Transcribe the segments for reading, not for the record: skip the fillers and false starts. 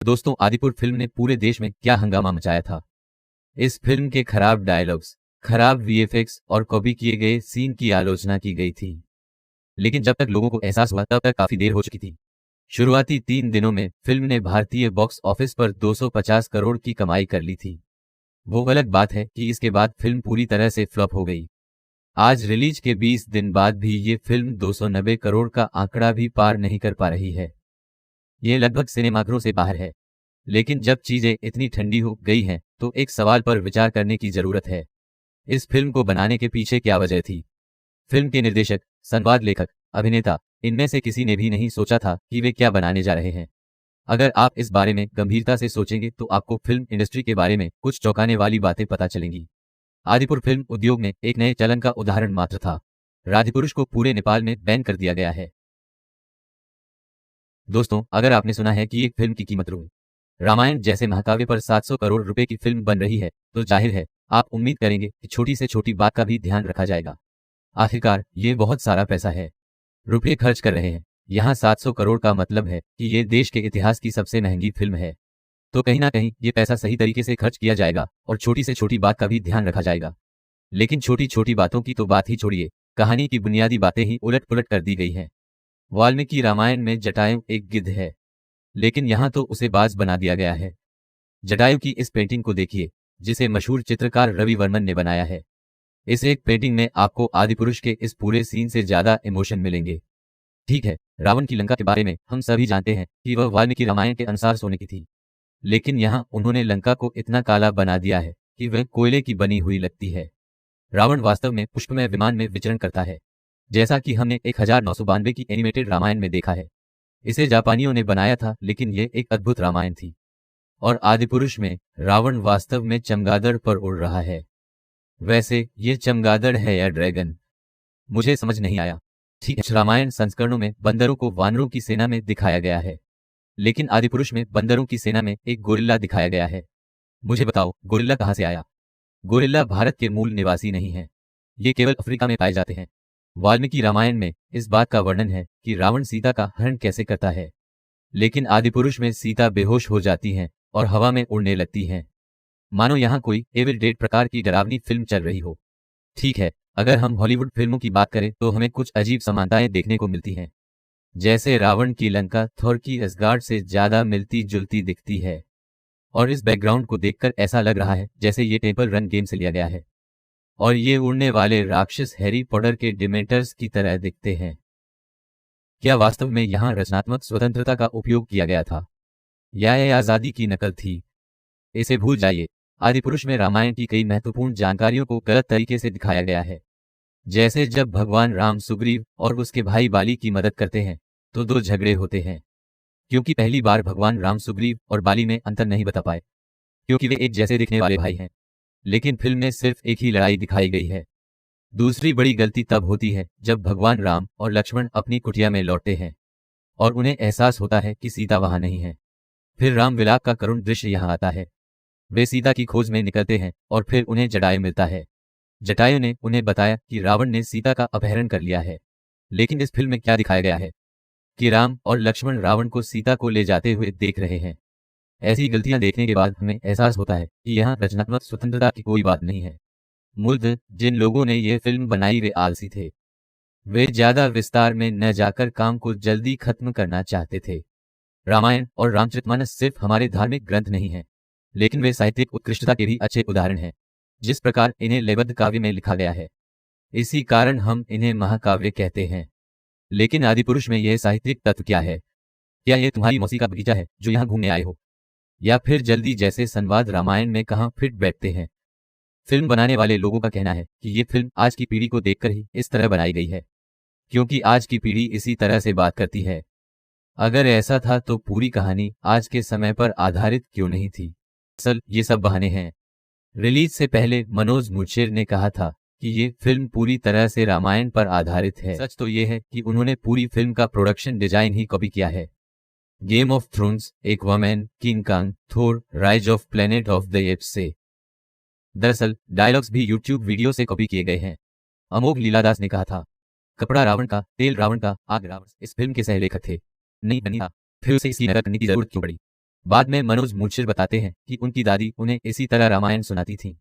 दोस्तों, आदिपुर फिल्म ने पूरे देश में क्या हंगामा मचाया था। इस फिल्म के खराब डायलॉग्स, खराब वीएफएक्स और कॉपी किए गए सीन की आलोचना की गई थी। लेकिन जब तक लोगों को एहसास हुआ तब तक काफी देर हो चुकी थी। शुरुआती 3 दिनों में फिल्म ने भारतीय बॉक्स ऑफिस पर 250 करोड़ की कमाई कर ली थी। वो अलग बात है कि इसके बाद फिल्म पूरी तरह से फ्लॉप हो गई। आज रिलीज के 20 दिन बाद भी ये फिल्म 290 करोड़ का आंकड़ा भी पार नहीं कर पा रही है। ये लगभग सिनेमाघरों से बाहर है। लेकिन जब चीजें इतनी ठंडी हो गई हैं तो एक सवाल पर विचार करने की जरूरत है। इस फिल्म को बनाने के पीछे क्या वजह थी। फिल्म के निर्देशक, संवाद लेखक, अभिनेता, इनमें से किसी ने भी नहीं सोचा था कि वे क्या बनाने जा रहे हैं। अगर आप इस बारे में गंभीरता से सोचेंगे तो आपको फिल्म इंडस्ट्री के बारे में कुछ चौंकाने वाली बातें पता चलेंगी। आदिपुर फिल्म उद्योग में एक नए चलन का उदाहरण मात्र था। राधिपुरुष को पूरे नेपाल में बैन कर दिया गया है। दोस्तों, अगर आपने सुना है कि एक फिल्म की कीमत रामायण जैसे महाकाव्य पर 700 करोड़ रुपए की फिल्म बन रही है तो जाहिर है आप उम्मीद करेंगे कि छोटी से छोटी बात का भी ध्यान रखा जाएगा। आखिरकार ये बहुत सारा पैसा है, रुपये खर्च कर रहे हैं। यहाँ 700 करोड़ का मतलब है कि ये देश के इतिहास की सबसे महंगी फिल्म है। तो कहीं ना कहीं ये पैसा सही तरीके से खर्च किया जाएगा और छोटी से छोटी बात का भी ध्यान रखा जाएगा। लेकिन छोटी छोटी बातों की तो बात ही छोड़िए, कहानी की बुनियादी बातें ही उलट पुलट कर दी गई हैं। वाल्मीकि रामायण में जटायु एक गिद्ध है, लेकिन यहाँ तो उसे बाज बना दिया गया है। जटायु की इस पेंटिंग को देखिए, जिसे मशहूर चित्रकार रवि वर्मन ने बनाया है। इस एक पेंटिंग में आपको आदिपुरुष के इस पूरे सीन से ज्यादा इमोशन मिलेंगे। ठीक है, रावण की लंका के बारे में हम सभी जानते हैं कि वह वाल्मीकि रामायण के अनुसार सोने की थी। लेकिन यहाँ उन्होंने लंका को इतना काला बना दिया है कि वह कोयले की बनी हुई लगती है। रावण वास्तव में पुष्पमय विमान में विचरण करता है, जैसा कि हमने 1992 की एनिमेटेड रामायण में देखा है। इसे जापानियों ने बनाया था, लेकिन यह एक अद्भुत रामायण थी। और आदिपुरुष में रावण वास्तव में चमगादड़ पर उड़ रहा है। वैसे ये चमगादड़ है या ड्रैगन, मुझे समझ नहीं आया। ठीक है, रामायण संस्करणों में बंदरों को वानरों की सेना में दिखाया गया है, लेकिन आदिपुरुष में बंदरों की सेना में एक गोरिल्ला दिखाया गया है। मुझे बताओ, गोरिल्ला कहाँ से आया। गोरिल्ला भारत के मूल निवासी नहीं है, ये केवल अफ्रीका में पाए जाते हैं। वाल्मीकि रामायण में इस बात का वर्णन है कि रावण सीता का हरण कैसे करता है, लेकिन आदिपुरुष में सीता बेहोश हो जाती हैं और हवा में उड़ने लगती हैं, मानो यहाँ कोई एविल डेड प्रकार की डरावनी फिल्म चल रही हो। ठीक है, अगर हम हॉलीवुड फिल्मों की बात करें तो हमें कुछ अजीब समानताएं देखने को मिलती हैं। जैसे रावण की लंका थोर की असगार्ड से ज्यादा मिलती जुलती दिखती है, और इस बैकग्राउंड को देखकर ऐसा लग रहा है जैसे ये टेम्पल रन गेम से लिया गया है। और ये उड़ने वाले राक्षस हैरी पॉटर के डिमेंटर्स की तरह दिखते हैं। क्या वास्तव में यहाँ रचनात्मक स्वतंत्रता का उपयोग किया गया था, या यह आजादी की नकल थी। इसे भूल जाइए। आदिपुरुष में रामायण की कई महत्वपूर्ण जानकारियों को गलत तरीके से दिखाया गया है। जैसे जब भगवान राम सुग्रीव और उसके भाई बाली की मदद करते हैं तो 2 झगड़े होते हैं, क्योंकि पहली बार भगवान राम सुग्रीव और बाली में अंतर नहीं बता पाए, क्योंकि वे एक जैसे दिखने वाले भाई हैं। लेकिन फिल्म में सिर्फ एक ही लड़ाई दिखाई गई है। दूसरी बड़ी गलती तब होती है जब भगवान राम और लक्ष्मण अपनी कुटिया में लौटते हैं और उन्हें एहसास होता है कि सीता वहां नहीं है। फिर राम विलाप का करुण दृश्य यहाँ आता है। वे सीता की खोज में निकलते हैं और फिर उन्हें जटायु मिलता है। जटायु ने उन्हें बताया कि रावण ने सीता का अपहरण कर लिया है। लेकिन इस फिल्म में क्या दिखाया गया है कि राम और लक्ष्मण रावण को सीता को ले जाते हुए देख रहे हैं। ऐसी गलतियां देखने के बाद हमें एहसास होता है कि यहाँ रचनात्मक स्वतंत्रता की कोई बात नहीं है। मूलतः जिन लोगों ने यह फिल्म बनाई वे आलसी थे। वे ज्यादा विस्तार में न जाकर काम को जल्दी खत्म करना चाहते थे। रामायण और रामचरितमानस सिर्फ हमारे धार्मिक ग्रंथ नहीं हैं, लेकिन वे साहित्यिक उत्कृष्टता के भी अच्छे उदाहरण हैं। जिस प्रकार इन्हें लयबद्ध काव्य में लिखा गया है, इसी कारण हम इन्हें महाकाव्य कहते हैं। लेकिन आदिपुरुष में यह साहित्यिक तत्व क्या है? क्या यह तुम्हारी मौसी का बगीचा है जो यहाँ घूमने आए हो, या फिर जल्दी जैसे संवाद रामायण में कहाँ फिट बैठते हैं? फिल्म बनाने वाले लोगों का कहना है कि ये फिल्म आज की पीढ़ी को देखकर ही इस तरह बनाई गई है, क्योंकि आज की पीढ़ी इसी तरह से बात करती है। अगर ऐसा था तो पूरी कहानी आज के समय पर आधारित क्यों नहीं थी? असल ये सब बहाने हैं। रिलीज से पहले मनोज मुर्शेर ने कहा था कि ये फिल्म पूरी तरह से रामायण पर आधारित है। सच तो ये है कि उन्होंने पूरी फिल्म का प्रोडक्शन डिजाइन ही कॉपी किया है। Game of Thrones, Aquaman, King Kong, Thor, Rise of Planet of the Apes से। दरअसल डायलॉग्स भी यूट्यूब वीडियो से कॉपी किए गए हैं। अमोघ लीलादास ने कहा था, कपड़ा रावण का, तेल रावण का, आग रावण इस फिल्म के सह लेखक थे। नहीं बनी था, फिर उसे इसकी नकल करने की जरूरत क्यों पड़ी? बाद में मनोज मुंशीर बताते हैं कि उनकी दादी उन्हें इसी तरह रामायण सुनाती थी।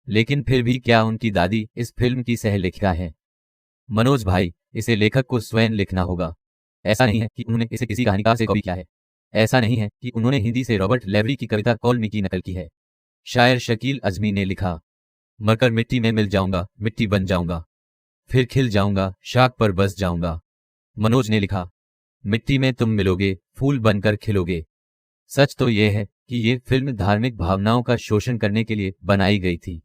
लेकिन फिर भी क्या उनकी दादी इस फिल्म की सह लेखिका है? मनोज भाई, इसे लेखक को स्वयं लिखना होगा। ऐसा नहीं है कि उन्होंने इसे किसी कहानीकार से कॉपी किया है। ऐसा नहीं है कि उन्होंने हिंदी से रॉबर्ट लेवरी की कविता कॉल मी की नकल की है। शायर शकील अजमी ने लिखा, मरकर मिट्टी में मिल जाऊंगा, मिट्टी बन जाऊंगा, फिर खिल जाऊंगा, शाख पर बस जाऊंगा। मनोज ने लिखा, मिट्टी में तुम मिलोगे, फूल बनकर खिलोगे। सच तो यह है कि ये फिल्म धार्मिक भावनाओं का शोषण करने के लिए बनाई गई थी।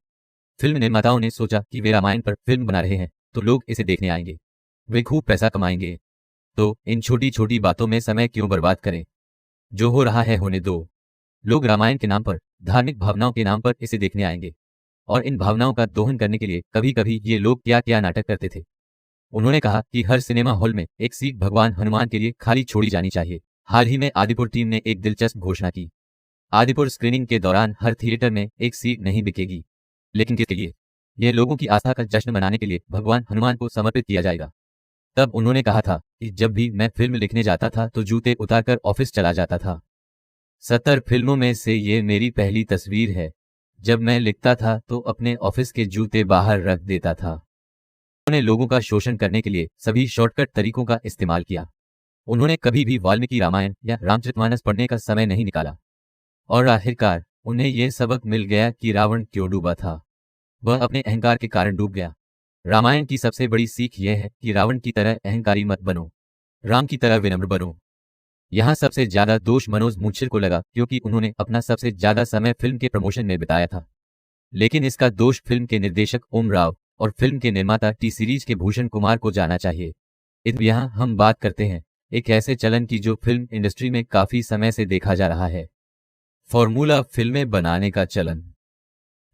फिल्म निर्माताओं ने सोचा कि वे रामायण पर फिल्म बना रहे हैं तो लोग इसे देखने आएंगे, वे खूब पैसा कमाएंगे, तो इन छोटी छोटी बातों में समय क्यों बर्बाद करें? जो हो रहा है होने दो। लोग रामायण के नाम पर, धार्मिक भावनाओं के नाम पर इसे देखने आएंगे, और इन भावनाओं का दोहन करने के लिए कभी कभी ये लोग क्या क्या नाटक करते थे। उन्होंने कहा कि हर सिनेमा हॉल में एक सीट भगवान हनुमान के लिए खाली छोड़ी जानी चाहिए। हाल ही में आदिपुर टीम ने एक दिलचस्प घोषणा की। आदिपुर स्क्रीनिंग के दौरान हर थिएटर में एक सीट नहीं बिकेगी। लेकिन किसके लिए? यह लोगों की आस्था का जश्न मनाने के लिए भगवान हनुमान को समर्पित किया जाएगा। तब उन्होंने कहा था कि जब भी मैं फिल्म लिखने जाता था तो जूते उतारकर ऑफिस चला जाता था। 70 फिल्मों में से ये मेरी पहली तस्वीर है। जब मैं लिखता था तो अपने ऑफिस के जूते बाहर रख देता था। उन्होंने लोगों का शोषण करने के लिए सभी शॉर्टकट तरीकों का इस्तेमाल किया। उन्होंने कभी भी वाल्मीकि रामायण या रामचरितमानस पढ़ने का समय नहीं निकाला, और आखिरकार उन्हें यह सबक मिल गया कि रावण क्यों डूबा था। वह अपने अहंकार के कारण डूब गया। रामायण की सबसे बड़ी सीख यह है कि रावण की तरह अहंकारी मत बनो, राम की तरह विनम्र बनो। यहाँ सबसे ज्यादा दोष मनोज मुंशीर को लगा क्योंकि उन्होंने अपना सबसे ज्यादा समय फिल्म के प्रमोशन में बिताया था। लेकिन इसका दोष फिल्म के निर्देशक ओम राव और फिल्म के निर्माता टी सीरीज के भूषण कुमार को जाना चाहिए। यहाँ हम बात करते हैं एक ऐसे चलन की जो फिल्म इंडस्ट्री में काफी समय से देखा जा रहा है, फॉर्मूला फिल्में बनाने का चलन।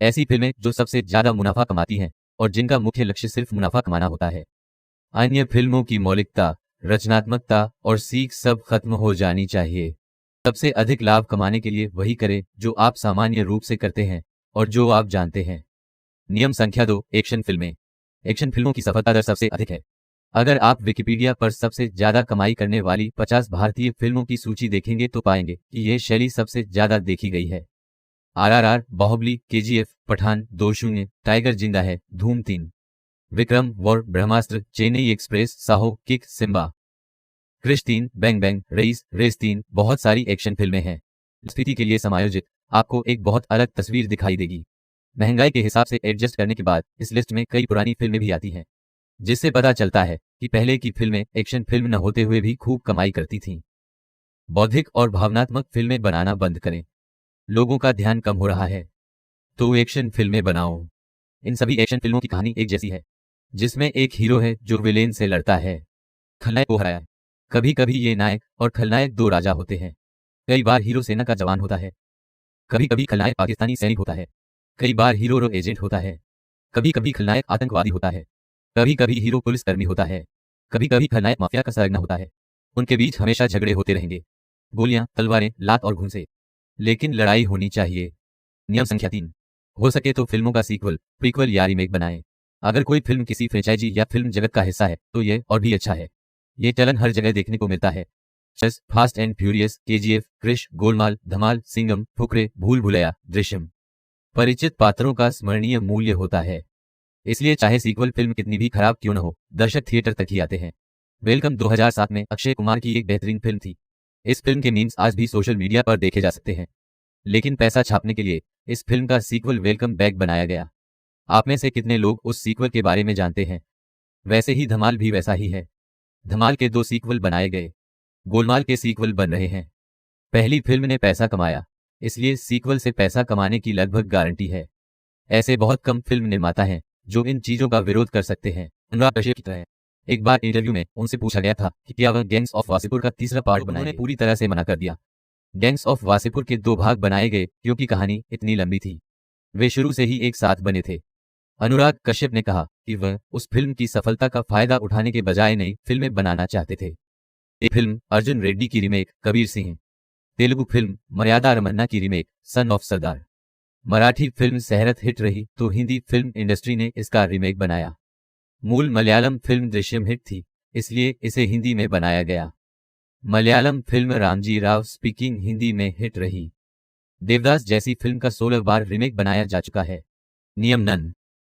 ऐसी फिल्में जो सबसे ज्यादा मुनाफा कमाती हैं और जिनका मुख्य लक्ष्य सिर्फ मुनाफा कमाना होता है। अन्य फिल्मों की मौलिकता, रचनात्मकता और सीख सब खत्म हो जानी चाहिए। सबसे अधिक लाभ कमाने के लिए वही करें जो आप सामान्य रूप से करते हैं और जो आप जानते हैं। नियम संख्या 2, एक्शन फिल्में। एक्शन फिल्मों की सफलता दर सबसे अधिक है। अगर आप विकिपीडिया पर सबसे ज्यादा कमाई करने वाली 50 भारतीय फिल्मों की सूची देखेंगे तो पाएंगे कि यह शैली सबसे ज्यादा देखी गई है। RRR, Baahubali, KGF, Pathaan, 2-0, Tiger Zinda Hai, Dhoom 3, Vikram, War, Brahmastra, Chennai Express, Saaho, Kick, Simmba, Krrish 3, Bang Bang, Raees, Race 3, बहुत सारी एक्शन फिल्में हैं। स्थिति के लिए समायोजित आपको एक बहुत अलग तस्वीर दिखाई देगी। महंगाई के हिसाब से एडजस्ट करने के बाद इस लिस्ट में कई पुरानी फिल्में भी आती हैं, जिससे पता चलता है कि पहले की फिल्में एक्शन फिल्म न होते हुए भी खूब कमाई करती थीं। बौद्धिक और भावनात्मक फिल्में बनाना बंद करें। लोगों का ध्यान कम हो रहा है, तो एक्शन फिल्में बनाओ। इन सभी एक्शन फिल्मों की कहानी एक जैसी है, जिसमें एक हीरो है जो विलेन से लड़ता है, खलनायक को हराया। कभी कभी ये नायक और खलनायक दो राजा होते हैं। कई बार हीरो सेना का जवान होता है, कभी कभी खलनायक पाकिस्तानी सैनिक होता है, कई बार हीरो रो एजेंट होता है, कभी कभी खलनायक आतंकवादी होता है, कभी कभी हीरो पुलिसकर्मी होता है, कभी कभी खलनायक माफिया का सरगना होता है। उनके बीच हमेशा झगड़े होते रहेंगे, गोलियां, तलवारें, लात और घूंसे, लेकिन लड़ाई होनी चाहिए। नियम संख्या 3, हो सके तो फिल्मों का सीक्वल, प्रीक्वल या रीमेक बनाएं। अगर कोई फिल्म किसी फ्रेंचाइजी या फिल्म जगत का हिस्सा है तो ये और भी अच्छा है। ये चलन हर जगह देखने को मिलता है। Fast and Furious, KGF, Krrish, Golmaal, Dhamaal, Singham, Fukrey, Bhool Bhulaiyaa, Drishyam. परिचित पात्रों का स्मरणीय मूल्य होता है, इसलिए चाहे सीक्वल फिल्म कितनी भी खराब क्यों न हो, दर्शक थिएटर तक ही आते हैं। वेलकम 2007 में अक्षय कुमार की एक बेहतरीन फिल्म थी। इस फिल्म के मीम्स आज भी सोशल मीडिया पर देखे जा सकते हैं, लेकिन पैसा छापने के लिए इस फिल्म का सीक्वल वेलकम बैक बनाया गया। आप में से कितने लोग उस सीक्वल के बारे में जानते हैं? वैसे ही धमाल भी वैसा ही है। धमाल के 2 सीक्वल बनाए गए, गोलमाल के सीक्वल बन रहे हैं। पहली फिल्म ने पैसा कमाया, इसलिए सीक्वल से पैसा कमाने की लगभग गारंटी है। ऐसे बहुत कम फिल्म निर्माता हैं जो इन चीजों का विरोध कर सकते हैं। अनुराग कश्यप की तरह। एक बार इंटरव्यू में उनसे पूछा गया था कि क्या वह गैंग्स ऑफ वासेपुर का तीसरा पार्ट बनाएंगे। उन्होंने पूरी तरह से मना कर दिया। गैंग्स ऑफ वासेपुर के 2 भाग बनाए गए क्योंकि कहानी इतनी लंबी थी। वे शुरू से ही एक साथ बने थे। अनुराग कश्यप ने कहा कि वह उस फिल्म की सफलता का फायदा उठाने के बजाय नई फिल्में बनाना चाहते थे। एक फिल्म अर्जुन रेड्डी की रीमेक कबीर सिंह, तेलुगु फिल्म मर्यादा रमन्ना की remake Son of Sardaar, Marathi film Sairat hit रही तो हिंदी फिल्म इंडस्ट्री ने इसका रीमेक बनाया। मूल मलयालम फिल्म दृश्यम हिट थी, इसलिए इसे हिंदी में बनाया गया। मलयालम फिल्म रामजी राव स्पीकिंग हिंदी में हिट रही। देवदास जैसी फिल्म का 16 बार रीमेक बनाया जा चुका है। नियम नन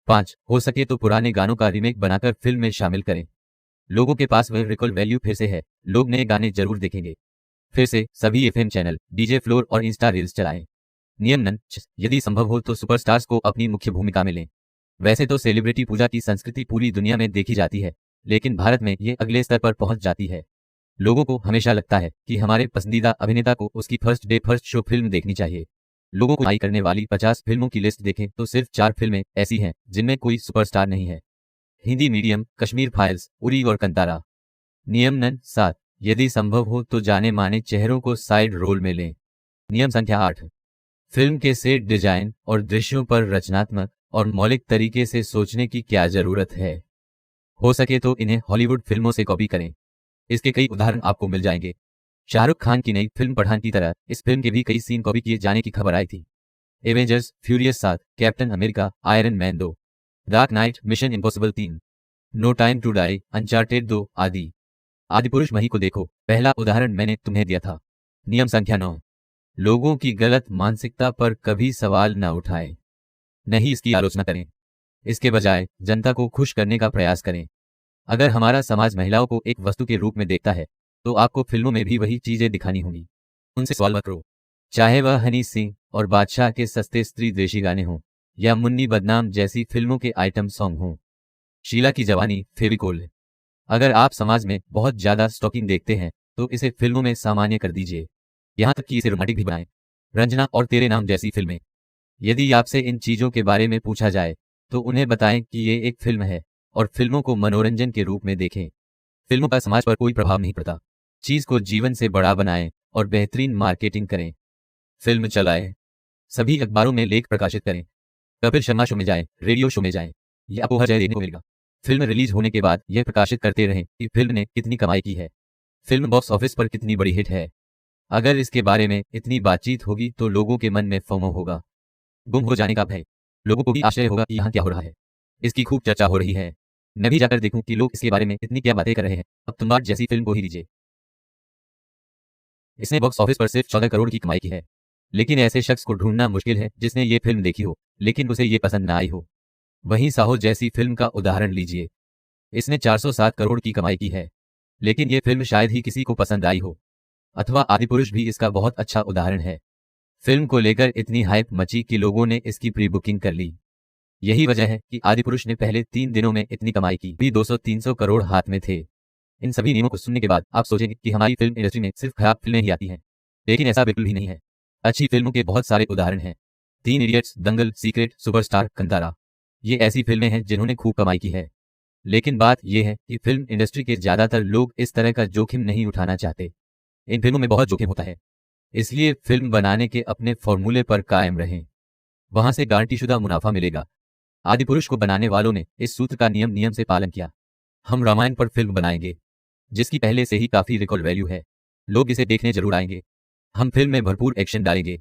5, हो सके तो पुराने गानों का रीमेक बनाकर फिल्म में शामिल करें। लोगों के पास वह रिकॉल वैल्यू फिर से है, लोग नए गाने जरूर देखेंगे। फिर से सभी एफएम चैनल, डीजे फ्लोर और इंस्टा रील्स चलाएं। नियम नन 6, यदि संभव हो तो सुपरस्टार्स को अपनी मुख्य भूमिका में लें। वैसे तो सेलिब्रिटी पूजा की संस्कृति पूरी दुनिया में देखी जाती है, लेकिन भारत में ये अगले स्तर पर पहुंच जाती है। लोगों को हमेशा लगता है कि हमारे पसंदीदा अभिनेता को उसकी first day first show film देखनी चाहिए। लोगों को आई करने वाली 50 फिल्मों की लिस्ट देखें तो सिर्फ 4 फिल्में ऐसी हैं जिनमें कोई सुपरस्टार नहीं है। हिंदी मीडियम, कश्मीर फाइल्स, उरी और कंतारा। नियम नन 7, यदि संभव हो तो जाने माने चेहरों को साइड रोल में लें। नियम संख्या 8, फिल्म के सेट डिजाइन और दृश्यों पर रचनात्मक और मौलिक तरीके से सोचने की क्या जरूरत है। हो सके तो इन्हें हॉलीवुड फिल्मों से कॉपी करें। इसके कई उदाहरण आपको मिल जाएंगे। शाहरुख खान की नई फिल्म पठान की तरह इस फिल्म के भी कई सीन कॉपी किए जाने की खबर आई थी। Avengers, Furious 7, Captain America, Iron Man 2, Dark Knight, Mission Impossible 3, No Time To Die, Uncharted 2 आदि। आदिपुरुष मही को देखो, पहला उदाहरण मैंने तुम्हें दिया था। नियम संख्या 9, लोगों की गलत मानसिकता पर कभी सवाल न उठाएं, नहीं इसकी आलोचना करें। इसके बजाय जनता को खुश करने का प्रयास करें। अगर हमारा समाज महिलाओं को एक वस्तु के रूप में देखता है तो आपको फिल्मों में भी वही चीजें दिखानी होंगी। उनसे सवाल मत करो, चाहे वह हनी सिंह और बादशाह के सस्ते स्त्री द्वेषी गाने हों या मुन्नी बदनाम जैसी फिल्मों के आइटम सॉन्ग हों। शीला की जवानी, फेविकोल। अगर आप समाज में बहुत ज्यादा स्टॉकिंग देखते हैं तो इसे फिल्मों में सामान्य कर दीजिए, यहां तक कि इसे रोमांटिक भी बनाएं। रंजना और तेरे नाम जैसी फिल्में। यदि आपसे इन चीजों के बारे में पूछा जाए तो उन्हें बताएं कि ये एक फिल्म है और फिल्मों को मनोरंजन के रूप में देखें। फिल्मों का समाज पर कोई प्रभाव नहीं पड़ता। चीज को जीवन से बड़ा बनाएं और बेहतरीन मार्केटिंग करें। फिल्म चलाएं, सभी अखबारों में लेख प्रकाशित करें। कपिल शर्मा शो में जाएं, रेडियो शो में जाएं, यह आपको हर जगह देखने को मिलेगा। फिल्म रिलीज होने के बाद यह प्रकाशित करते रहें कि फिल्म ने कितनी कमाई की है, फिल्म बॉक्स ऑफिस पर कितनी बड़ी हिट है। अगर इसके बारे में इतनी बातचीत होगी तो लोगों के मन में फोमो होगा, गुम हो जाने का भय। लोगों को भी आश्चर्य होगा कि यहाँ क्या हो रहा है, इसकी खूब चर्चा हो रही है, मैं भी जाकर देखूं कि लोग इसके बारे में इतनी क्या बातें कर रहे हैं। अब तुम्बाड़ जैसी फिल्म को ही लीजिए, इसने बॉक्स ऑफिस पर सिर्फ 14 करोड़ की कमाई की है, लेकिन ऐसे शख्स को ढूंढना मुश्किल है जिसने ये फिल्म देखी हो लेकिन उसे ये पसंद ना आई हो। वहीं साहो जैसी फिल्म का उदाहरण लीजिए, इसने 407 करोड़ की कमाई की है, लेकिन ये फिल्म शायद ही किसी को पसंद आई हो। अथवा आदिपुरुष भी इसका बहुत अच्छा उदाहरण है। फिल्म को लेकर इतनी हाइप मची कि लोगों ने इसकी प्री बुकिंग कर ली। यही वजह है कि आदिपुरुष ने पहले 3 दिनों में इतनी कमाई की, भी 200-300 करोड़ हाथ में थे। इन सभी नियमों को सुनने के बाद आप सोचेंगे कि हमारी फिल्म इंडस्ट्री में सिर्फ खराब फिल्में ही आती हैं, लेकिन ऐसा बिल्कुल भी नहीं है। अच्छी फिल्मों के बहुत सारे उदाहरण हैं। 3 इडियट्स, दंगल, सीक्रेट, सुपरस्टार, कंतारा, ये ऐसी फिल्में हैं जिन्होंने खूब कमाई की है। लेकिन बात यह है कि फिल्म इंडस्ट्री के ज्यादातर लोग इस तरह का जोखिम नहीं उठाना चाहते। इन फिल्मों में बहुत जोखिम होता है, इसलिए फिल्म बनाने के अपने फॉर्मूले पर कायम रहें, वहां से गारंटीशुदा मुनाफा मिलेगा। आदिपुरुष को बनाने वालों ने इस सूत्र का नियम से पालन किया। हम रामायण पर फिल्म बनाएंगे जिसकी पहले से ही काफी रिकॉल वैल्यू है, लोग इसे देखने जरूर आएंगे। हम फिल्म में भरपूर एक्शन डालेंगे।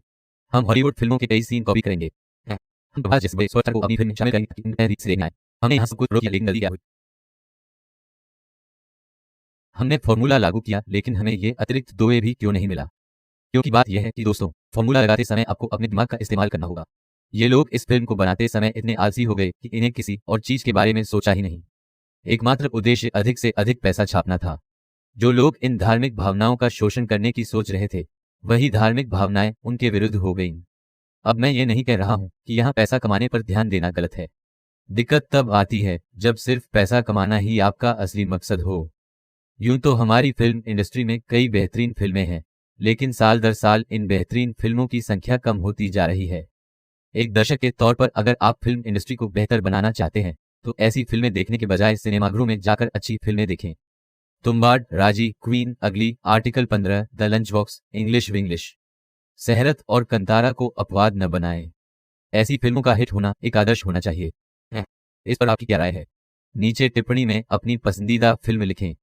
हम हॉलीवुड फिल्मों के कई सीन कॉपी करेंगे। हम प्रभास जैसे बड़े सुपरस्टार को अपनी फिल्म में शामिल करेंगे ताकि उन्हें रीच से देखना है। हमने यहाँ सब कुछ रोक किया लेकिन गलती क्या हुई, हमने फॉर्मूला लागू किया लेकिन हमें ये अतिरिक्त 2A भी क्यों नहीं मिला। क्योंकि बात यह है कि दोस्तों, फॉर्मूला लगाते समय आपको अपने दिमाग का इस्तेमाल करना होगा। ये लोग इस फिल्म को बनाते समय इतने आलसी हो गए कि इन्हें किसी और चीज के बारे में सोचा ही नहीं। एकमात्र उद्देश्य अधिक से अधिक पैसा छापना था। जो लोग इन धार्मिक भावनाओं का शोषण करने की सोच रहे थे, वही धार्मिक भावनाएं उनके विरुद्ध हो गईं। अब मैं ये नहीं कह रहा हूं कि यहाँ पैसा कमाने पर ध्यान देना गलत है। दिक्कत तब आती है जब सिर्फ पैसा कमाना ही आपका असली मकसद हो। यूं तो हमारी फिल्म इंडस्ट्री में कई बेहतरीन फिल्में हैं, लेकिन साल दर साल इन बेहतरीन फिल्मों की संख्या कम होती जा रही है। एक दर्शक के तौर पर अगर आप फिल्म इंडस्ट्री को बेहतर बनाना चाहते हैं तो ऐसी फिल्में देखने के बजाय सिनेमाघरों में जाकर अच्छी फिल्में देखें। Tumbbad, Raazi, Queen, Ugly, Article 15, The Lunchbox, English Vinglish, Sairat और कंतारा को अपवाद न बनाएं। ऐसी फिल्मों का हिट होना एक आदर्श होना चाहिए। इस पर आपकी क्या राय है? नीचे टिप्पणी में अपनी पसंदीदा फिल्म लिखें।